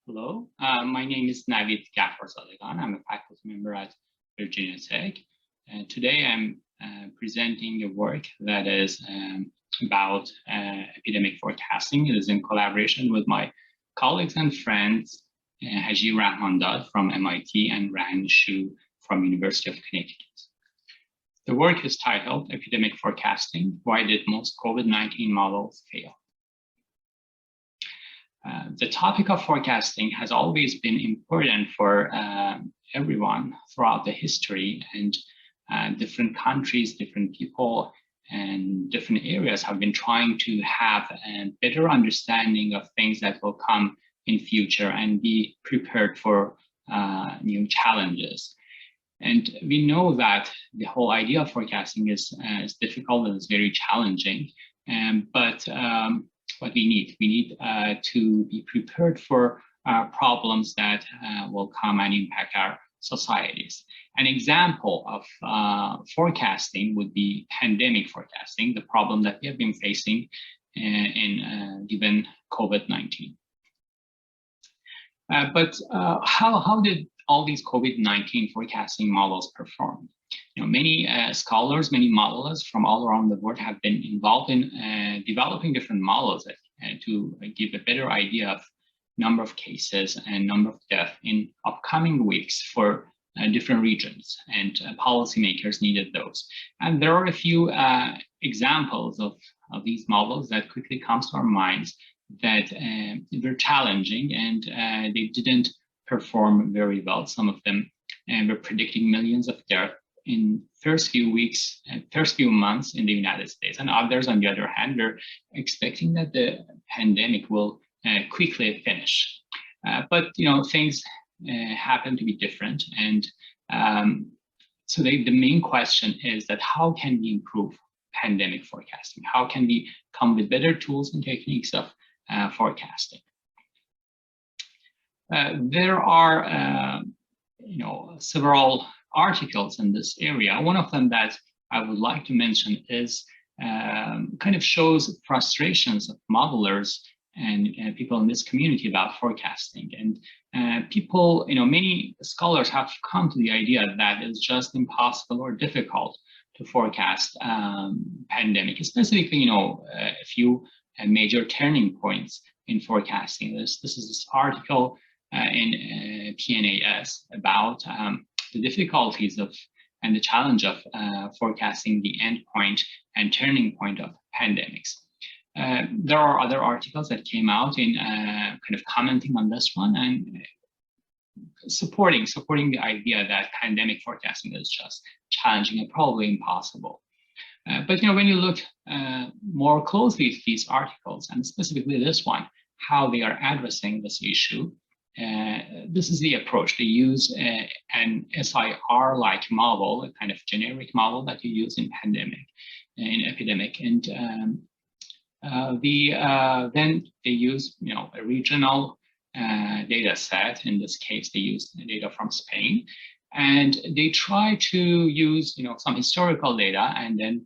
Hello, my name is Navid Ghaffarzadegan. I'm a faculty member at Virginia Tech. And today I'm presenting a work that is about epidemic forecasting. It is in collaboration with my colleagues and friends, Rahmandad from MIT and Ran Shu from University of Connecticut. The work is titled Epidemic Forecasting: Why Did Most COVID-19 Models Fail? The topic of forecasting has always been important for everyone throughout the history, and different countries, different people, and different areas have been trying to have a better understanding of things that will come in future and be prepared for new challenges. And we know that the whole idea of forecasting is difficult and is very challenging, but what we need to be prepared for problems that will come and impact our societies. An example of forecasting would be pandemic forecasting, the problem that we have been facing in given COVID-19. But how did all these COVID-19 forecasting models perform? Many scholars, many modelers from all around the world have been involved in developing different models to give a better idea of number of cases and number of deaths in upcoming weeks for different regions, and policymakers needed those. And there are a few examples of these models that quickly comes to our minds that were challenging and they didn't perform very well. Some of them were predicting millions of deaths in first few weeks and first few months in the United States, and others, on the other hand, are expecting that the pandemic will quickly finish. But things happen to be different, and so the main question is that how can we improve pandemic forecasting? How can we come with better tools and techniques of forecasting? There are several articles in this area. One of them that I would like to mention is kind of shows frustrations of modelers and people in this community about forecasting. And people, many scholars have come to the idea that it's just impossible or difficult to forecast pandemic, specifically, a few major turning points in forecasting. This is this article in PNAS about the difficulties of and the challenge of forecasting the endpoint and turning point of pandemics. There are other articles that came out in kind of commenting on this one and supporting the idea that pandemic forecasting is just challenging and probably impossible. But when you look more closely at these articles, and specifically this one, how they are addressing this issue, this is the approach. They use an SEIR-like model, a kind of generic model that you use in epidemic, and then they use a regional data set. In this case, they use data from Spain, and they try to use some historical data and then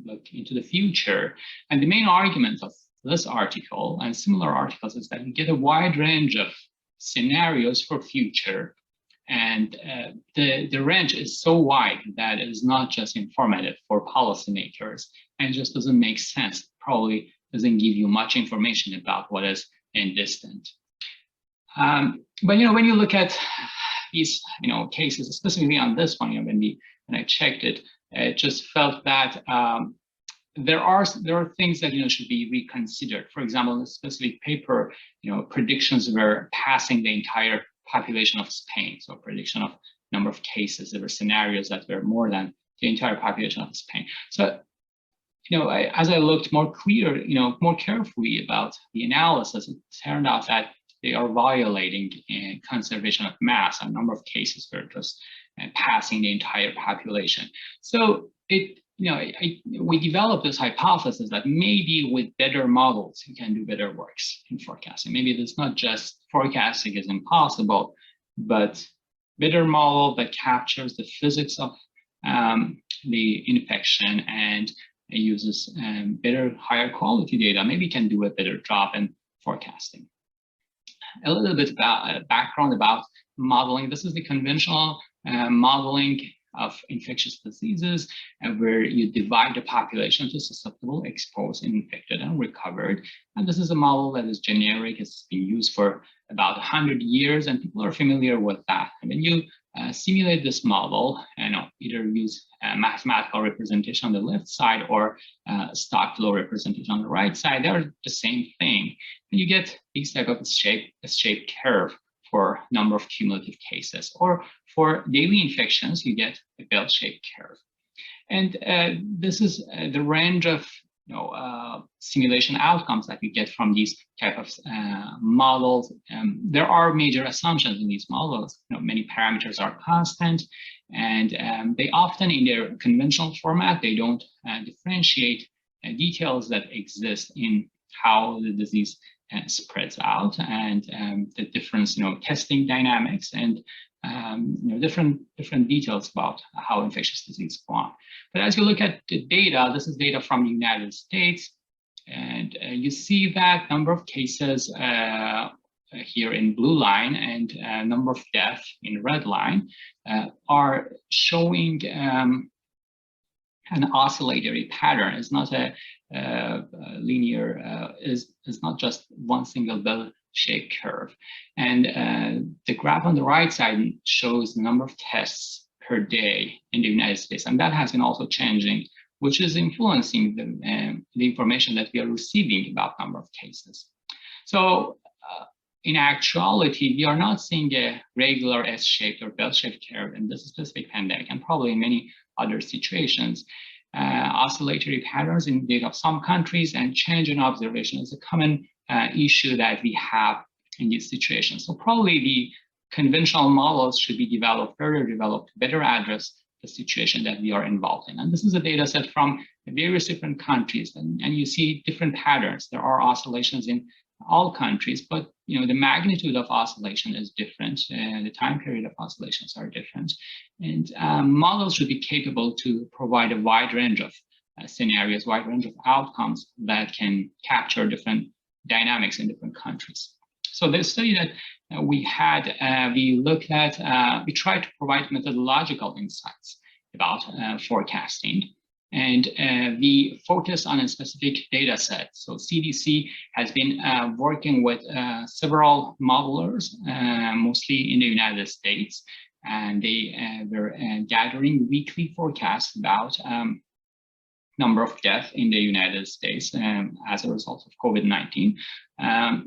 look into the future. And the main argument of this article and similar articles is that you get a wide range of scenarios for future, and the range is so wide that it is not just informative for policymakers and just doesn't make sense. Probably doesn't give you much information about what is in distant. But when you look at these cases, specifically on this one, when I checked it, it just felt that there are things that should be reconsidered. For example, in a specific paper, predictions were passing the entire population of Spain. So prediction of number of cases, there were scenarios that were more than the entire population of Spain. So as I looked more carefully about the analysis, it turned out that they are violating conservation of mass. A number of cases were just passing the entire population. So we developed this hypothesis that maybe with better models, you can do better works in forecasting. Maybe it's not just forecasting is impossible, but better model that captures the physics of the infection and uses better, higher quality data, maybe can do a better job in forecasting. a little bit about background about modeling. This is the conventional modeling of infectious diseases, where you divide the population into susceptible, exposed, infected, and recovered. And this is a model that is generic. It's been used for about 100 years, and people are familiar with that. And when you simulate this model, either use mathematical representation on the left side or stock flow representation on the right side, they're the same thing. And you get these type of shaped curve for number of cumulative cases, or for daily infections, you get a bell-shaped curve. And this is the range of simulation outcomes that you get from these type of models. There are major assumptions in these models. Many parameters are constant, and they often, in their conventional format, they don't differentiate details that exist in how the disease spreads out, and the difference, testing dynamics, and different details about how infectious disease go on. But as you look at the data, this is data from the United States, and you see that number of cases here in blue line and number of deaths in red line are showing an oscillatory pattern. It's not a linear, is not just one single bell-shaped curve. And the graph on the right side shows the number of tests per day in the United States, and that has been also changing, which is influencing the information that we are receiving about number of cases. So in actuality, we are not seeing a regular S-shaped or bell-shaped curve in this specific pandemic, and probably in many other situations. Oscillatory patterns in data of some countries and change in observation is a common issue that we have in these situations. So probably the conventional models should be further developed to better address the situation that we are involved in. And this is a data set from various different countries, and you see different patterns. There are oscillations in all countries, but the magnitude of oscillation is different, and the time period of oscillations are different. And models should be capable to provide a wide range of scenarios, wide range of outcomes that can capture different dynamics in different countries. So the study that we had, we tried to provide methodological insights about forecasting. And we focus on a specific data set. So CDC has been working with several modelers, mostly in the United States, and they were gathering weekly forecasts about number of deaths in the United States as a result of COVID-19.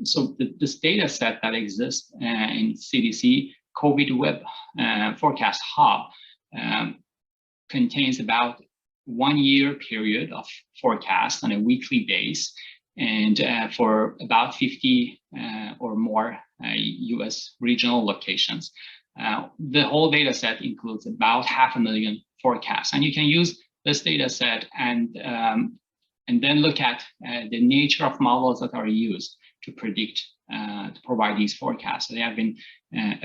So this data set that exists in CDC COVID Web Forecast Hub contains about 1 year period of forecast on a weekly base, and for about 50 or more US regional locations. The whole data set includes about 500,000 forecasts, and you can use this data set and then look at the nature of models that are used to predict, to provide these forecasts. So there have been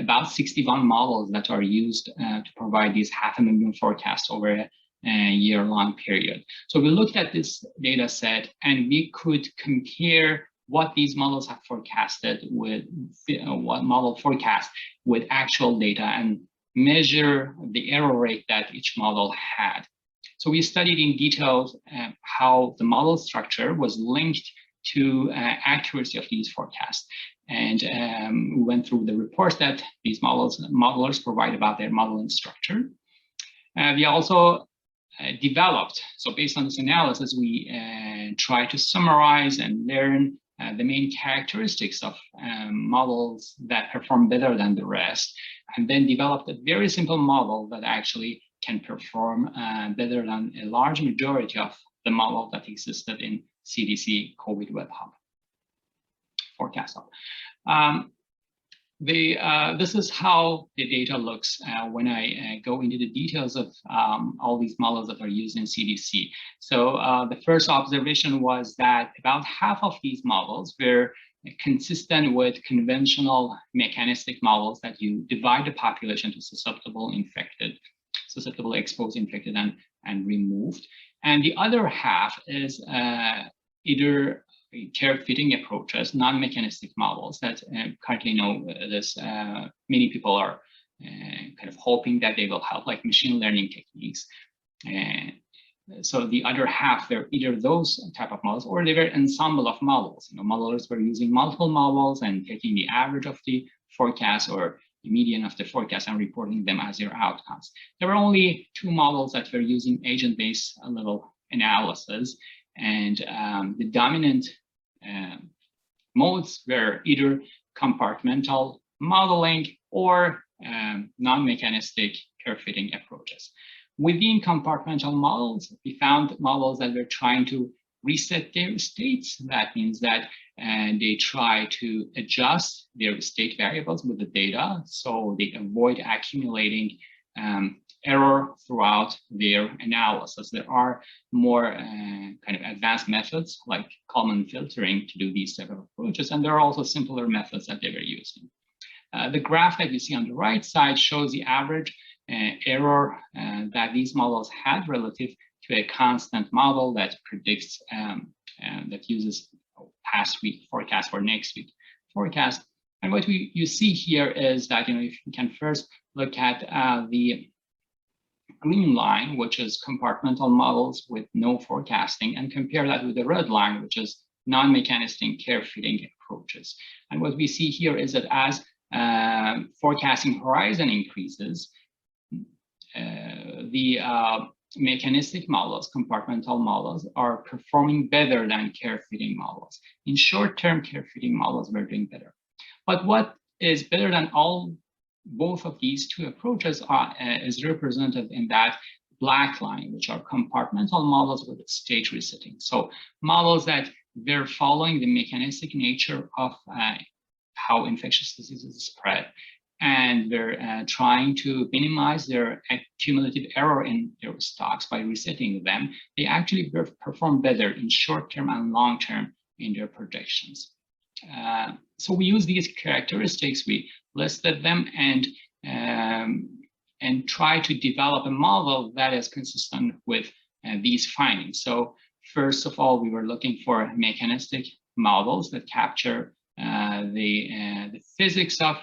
about 61 models that are used to provide these 500,000 forecasts over a year-long period. So we looked at this data set, and we could compare what these models have forecasted with what model forecast with actual data, and measure the error rate that each model had. So we studied in detail how the model structure was linked to accuracy of these forecasts. And we went through the reports that these modelers provide about their modeling structure. We also developed, so based on this analysis, we try to summarize and learn the main characteristics of models that perform better than the rest, and then developed a very simple model that actually can perform better than a large majority of the model that existed in CDC COVID Web Hub Forecast Hub. This is how the data looks when I go into the details of all these models that are used in CDC. So the first observation was that about half of these models were consistent with conventional mechanistic models that you divide the population to susceptible, infected, susceptible, exposed, infected, and removed. And the other half is either care-fitting approaches, non-mechanistic models that currently know this. Many people are kind of hoping that they will help, like machine learning techniques. So the other half, they're either those type of models or they're an ensemble of models. Modelers were using multiple models and taking the average of the forecast or the median of the forecast and reporting them as their outcomes. There were only 2 models that were using agent-based level analysis, and the dominant modes were either compartmental modeling or non-mechanistic care-fitting approaches. Within compartmental models, we found models that were trying to reset their states. That means that they try to adjust their state variables with the data, so they avoid accumulating error throughout their analysis. There are more kind of advanced methods like Kalman filtering to do these type of approaches, and there are also simpler methods that they were using. The graph that you see on the right side shows the average error that these models had relative to a constant model that predicts, that uses past week forecast for next week forecast. And what you see here is that, if you can first look at the green line, which is compartmental models with no forecasting, and compare that with the red line, which is non-mechanistic care-fitting approaches. And what we see here is that as forecasting horizon increases, the mechanistic models, compartmental models, are performing better than care-fitting models. In short-term, care-fitting models were doing better. But what is better than both of these 2 approaches is represented in that black line, which are compartmental models with state resetting. So models that were following the mechanistic nature of how infectious diseases spread, and they're trying to minimize their cumulative error in their stocks by resetting them. They actually perform better in short-term and long-term in their predictions. So we use these characteristics, we listed them, and try to develop a model that is consistent with these findings. So first of all, we were looking for mechanistic models that capture the physics of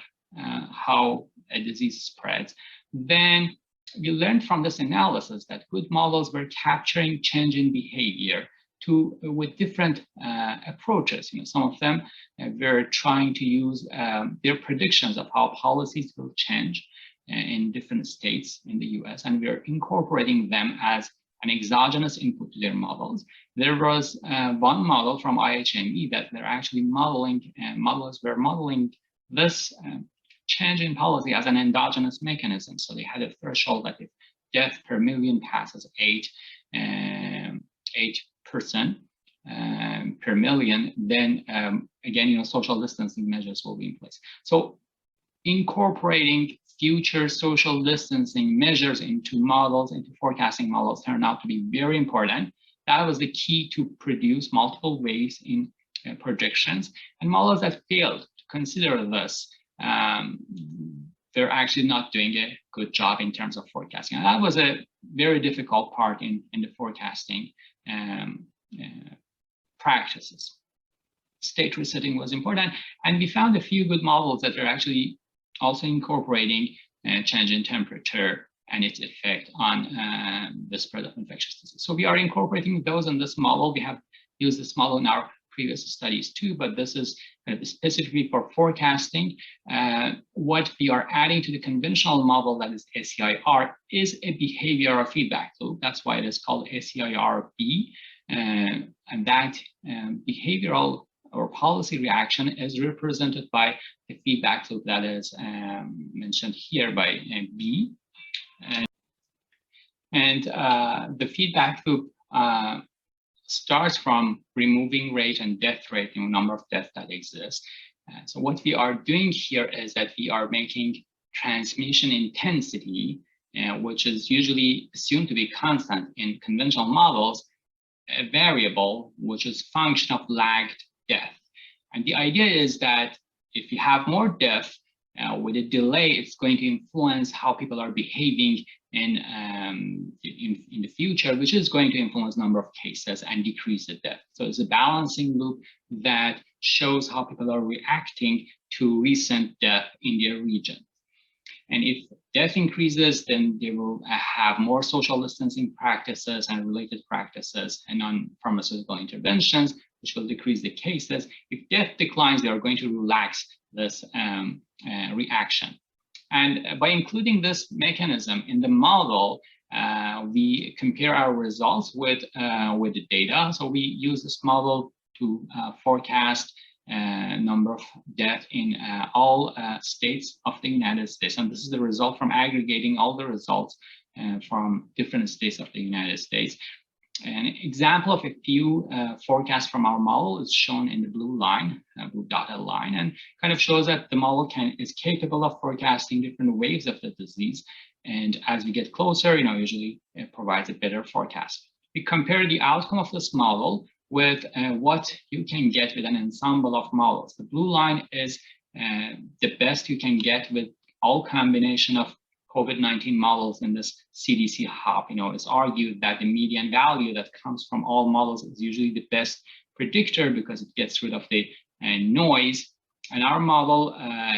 how a disease spreads. Then we learned from this analysis that good models were capturing change in behavior with different approaches. Some of them were trying to use their predictions of how policies will change in different states in the US, and we're incorporating them as an exogenous input to their models. There was one model from IHME that they're actually modeling, modelers were modeling this change in policy as an endogenous mechanism. So they had a threshold that if death per million passes 8% per million, then again, social distancing measures will be in place. So incorporating future social distancing measures into models, into forecasting models, turned out to be very important. That was the key to produce multiple ways in predictions. And models that failed to consider this, they're actually not doing a good job in terms of forecasting. And that was a very difficult part in the forecasting practices. State resetting was important, and we found a few good models that are actually also incorporating change in temperature and its effect on the spread of infectious disease. So we are incorporating those in this model. We have used this model in our previous studies too, but this is specifically for forecasting. What we are adding to the conventional model, that is SEIR, is a behavioral feedback loop. That's why it is called SEIR-B. And that behavioral or policy reaction is represented by the feedback loop that is mentioned here by B. And the feedback loop starts from removing rate and death rate, number of deaths that exist. So what we are doing here is that we are making transmission intensity, which is usually assumed to be constant in conventional models, a variable which is function of lagged death. And the idea is that if you have more death, with a delay, it's going to influence how people are behaving in the future, which is going to influence number of cases and decrease the death. So it's a balancing loop that shows how people are reacting to recent death in their region. And if death increases, then they will have more social distancing practices and related practices and non-pharmaceutical interventions, which will decrease the cases. If death declines, they are going to relax this reaction. And by including this mechanism in the model, we compare our results with the data. So we use this model to forecast number of deaths in all states of the United States. And this is the result from aggregating all the results from different states of the United States. An example of a few forecasts from our model is shown in the blue line, blue dotted line, and kind of shows that the model is capable of forecasting different waves of the disease. And as we get closer, usually it provides a better forecast. We compare the outcome of this model with what you can get with an ensemble of models. The blue line is the best you can get with all combination of COVID-19 models in this CDC hub. It's argued that the median value that comes from all models is usually the best predictor because it gets rid of the noise. And our model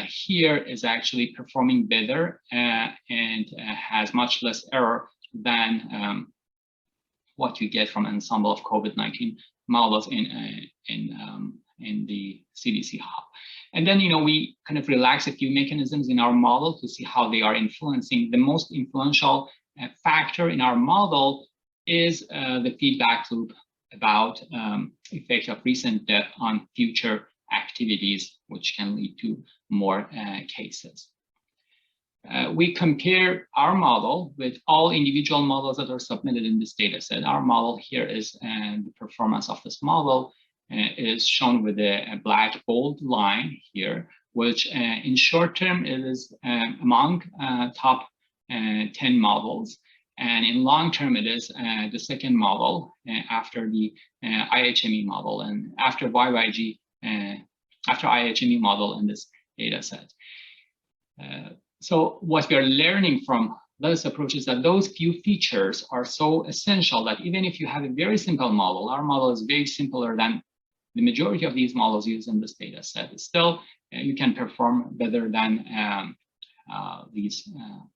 here is actually performing better and has much less error than what you get from an ensemble of COVID-19 models in the CDC hub. And then, we kind of relax a few mechanisms in our model to see how they are influencing. The most influential factor in our model is the feedback loop about effect of recent death on future activities, which can lead to more cases. We compare our model with all individual models that are submitted in this data set. Our model here is the performance of this model is shown with a black bold line here, which in short term it is among top 10 models. And in long term, it is the second model after the IHME model and after YYG, after IHME model in this data set. So what we are learning from those approaches that those few features are so essential that even if you have a very simple model, our model is very simpler than the majority of these models used in this data set. Still, you can perform better than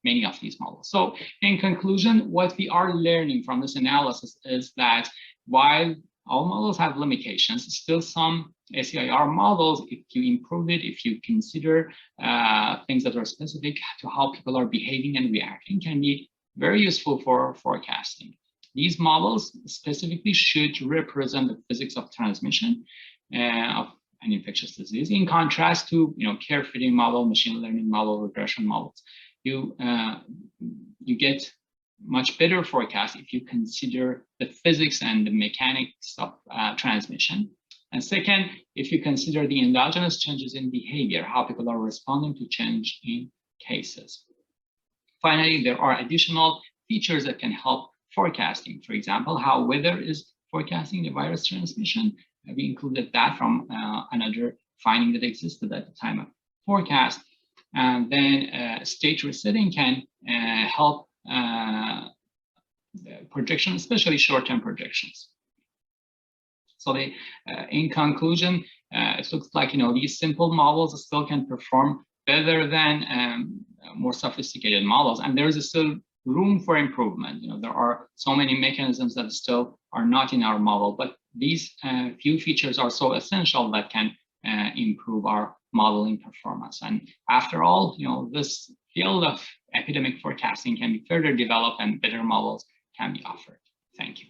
many of these models. So in conclusion, what we are learning from this analysis is that while all models have limitations, still some SEIR models, if you improve it, if you consider things that are specific to how people are behaving and reacting, can be very useful for forecasting. These models specifically should represent the physics of transmission of an infectious disease, in contrast to care fitting model, machine learning model, regression models. You get much better forecast if you consider the physics and the mechanics of transmission. And second, if you consider the endogenous changes in behavior, how people are responding to change in cases. Finally, there are additional features that can help forecasting. For example, how weather is forecasting the virus transmission. We included that from another finding that existed at the time of forecast. And then state resetting can help projections, especially short-term projections. So in conclusion, it looks like these simple models still can perform better than more sophisticated models, and there is still room for improvement. There are so many mechanisms that still are not in our model, but these few features are so essential that can improve our modeling performance. And after all, this field of epidemic forecasting can be further developed and better models can be offered. Thank you.